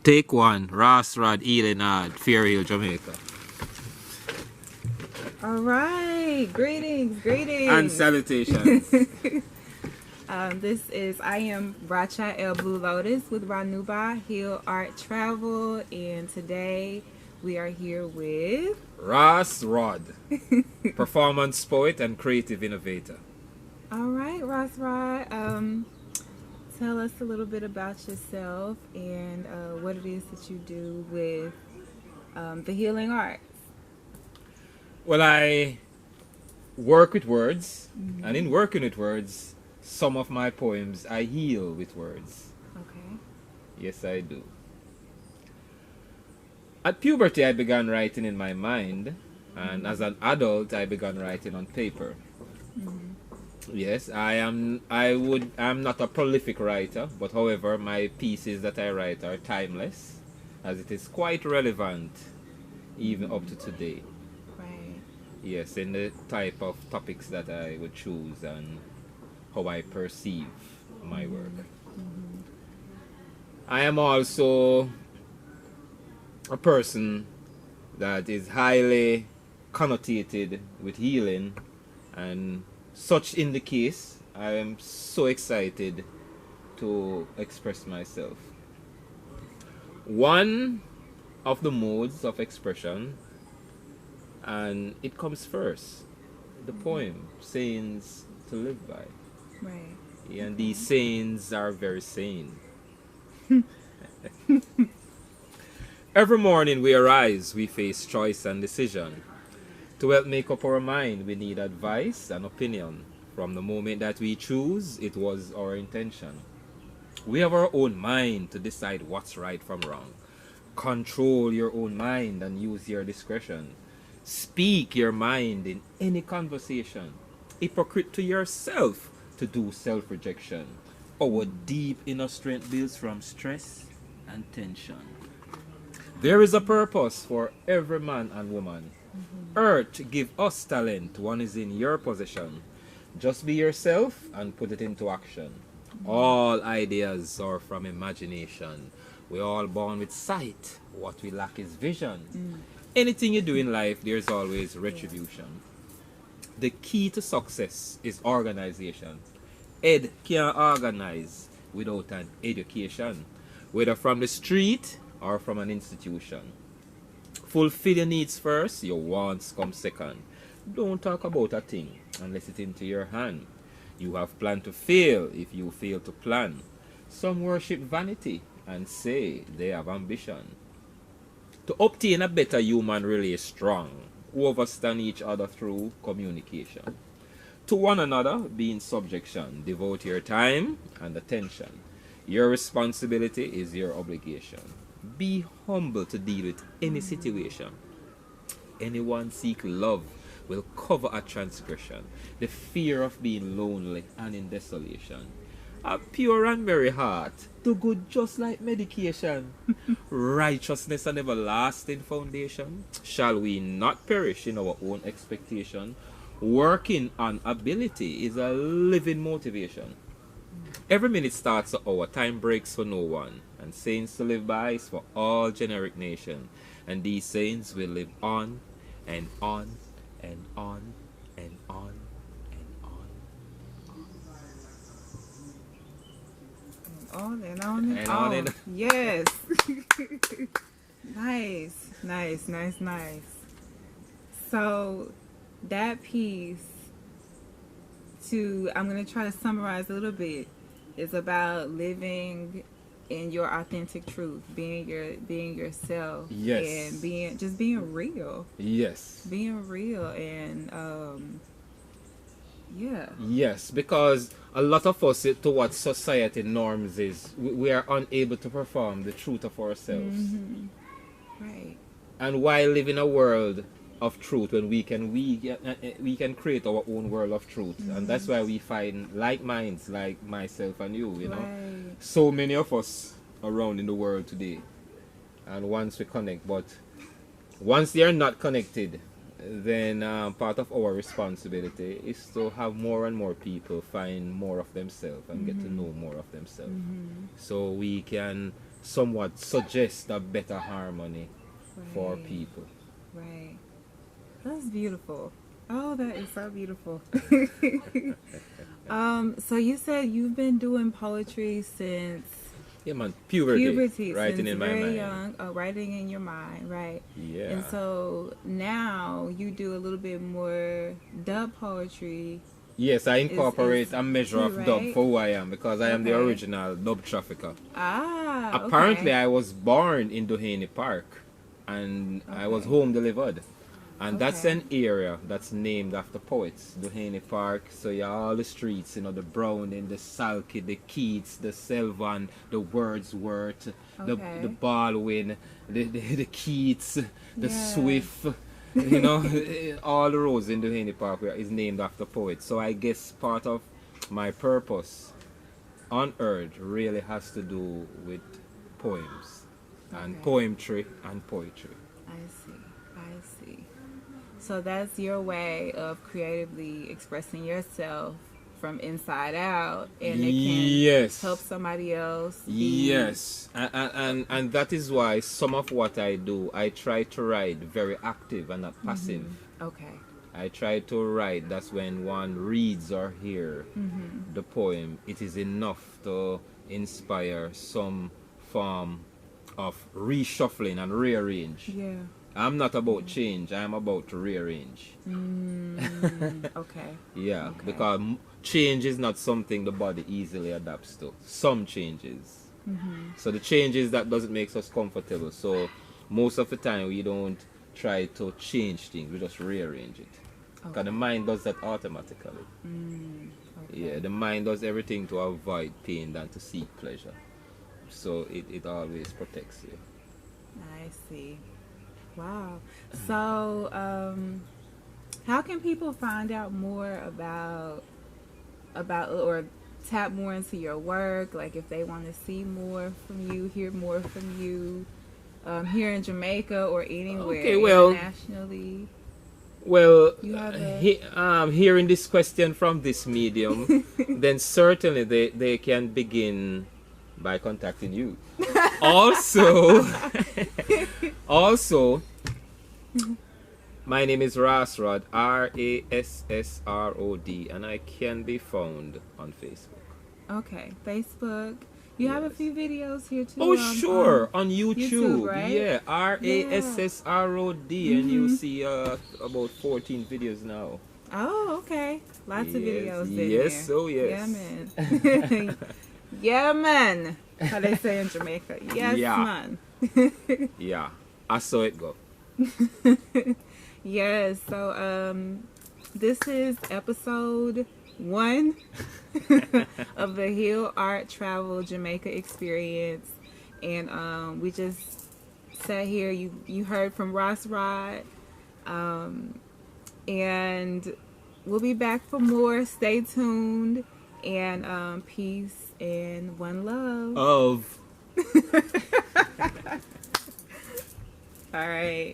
Take one, Rass, RachaEl, Fairhill, Jamaica. All right, greetings, greetings. And salutations. I am RachaEl BluLotus with ranuba, healarttravel, and today we are here with Rass, Performance poet and creative innovator. All right, Rass. Tell us a little bit about yourself and what it is that you do with the healing arts. Well, I work with words, and in working with words, some of my poems I heal with words. Okay. Yes, I do. At puberty, I began writing in my mind, and as an adult, I began writing on paper. Yes, I'm not a prolific writer, but however, my pieces that I write are timeless, as it is quite relevant even up to today. Right. Yes, in the type of topics that I would choose and how I perceive my work. I am also a person that is highly connotated with healing, and such in the case, I am so excited to express myself. One of the modes of expression, and it comes first, the poem, sayings to live by. Right. And these sayings are very sane. Every morning we arise, we face choice and decision. To help make up our mind, we need advice and opinion. From the moment that we choose, it was our intention. We have our own mind to decide what's right from wrong. Control your own mind and use your discretion. Speak your mind in any conversation. Hypocrite to yourself to do self-rejection. Our deep inner strength builds from stress and tension. There is a purpose for every man and woman. Earth give us talent, one is in your possession. Just be yourself and put it into action. All ideas are from imagination. We're all born with sight. What we lack is vision. Anything you do in life, there's always retribution. The key to success is organization. Ed can't organize without an education, whether from the street or from an institution. Fulfill your needs first, your wants come second. Don't talk about a thing unless it's into your hand. You have planned to fail if you fail to plan. Some worship vanity and say they have ambition. To obtain a better human really is strong. Who understand each other through communication. To one another, be in subjection. Devote your time and attention. Your responsibility is your obligation. Be humble to deal with any situation. Anyone seek love will cover a transgression. The fear of being lonely and in desolation. A pure and merry heart, do good just like medication. Righteousness and everlasting foundation. Shall we not perish in our own expectation? Working on ability is a living motivation. Every minute starts an hour, time breaks for no one. And sayings to live by is for all generic nation. And these sayings will live on and on and on and on and on. On and on and, And on. on and Yes. Nice. So that piece, I'm going to try to summarize a little bit, is about living in your authentic truth, being yourself. Yes. And being real. Yes. Being real and yeah. Yes, because a lot of us, to what society norms is, we are unable to perform the truth of ourselves. Right. And why live in a world of truth when we can create our own world of truth? And that's why we find like minds, like myself and you know. Right. So many of us around in the world today. And once we connect, but once they are not connected, then part of our responsibility is to have more and more people find more of themselves and get to know more of themselves. So we can somewhat suggest a better harmony for Right. people. Right. That's beautiful. Oh, that is so beautiful. So you said you've been doing poetry since Yeah, man, puberty, writing since in my very mind. young. Oh, writing in your mind, right? Yeah. And so now you do a little bit more dub poetry. Yes, I Is incorporate a measure too, of dub right? for who I am because I am the Okay. original dub trafficker. Ah, Apparently, okay. I was born in Doheny Park and I was Okay. home delivered. And that's Okay. an area that's named after poets. Doheny Park, so yeah, all the streets, the Browning, the Salke, the Keats, the Selvan, the Wordsworth, the Okay. Baldwin, the Keats, the Yeah. Swift, all the roads in Doheny Park is named after poets. So I guess part of my purpose on earth really has to do with poems and Okay. poetry and poetry. I see. I see. So that's your way of creatively expressing yourself from inside out, and it can help Yes. somebody else be. Yes. And that is why some of what I do, I try to write very active and not passive. Okay. I try to write, that's when one reads or hear the poem, it is enough to inspire some form of reshuffling and rearrange. Yeah. I'm not about change, I'm about to rearrange. Okay. Yeah, Okay. because change is not something the body easily adapts to. Some changes. So the changes that doesn't make us comfortable. So most of the time we don't try to change things, we just rearrange it. Because Okay. the mind does that automatically. Okay. Yeah, the mind does everything to avoid pain than to seek pleasure. So it always protects you. I see. Wow. So, how can people find out more about or tap more into your work? Like if they want to see more from you, hear more from you, here in Jamaica or anywhere Okay, well, internationally. Well, You have a hearing this question from this medium, then certainly they can begin by contacting you. Also, also, my name is Rassrod, Rassrod, and I can be found on Facebook. okay Facebook. You have a Yes. few videos here too. Oh, sure, on YouTube. right? Yeah, Rassrod, and you Mhm. see about 14 videos now. Oh, okay. Lots of Yes, videos in yes, there. oh yes. Yeah, man. Yeah, man. How they say in Jamaica. Yes, Yeah. man. Yeah, I saw it go. Yes. So, this is episode 1 of the Heal Art Travel Jamaica experience, and we just sat here. You heard from Ross Rod, and we'll be back for more. Stay tuned, and peace and one love. Of All right.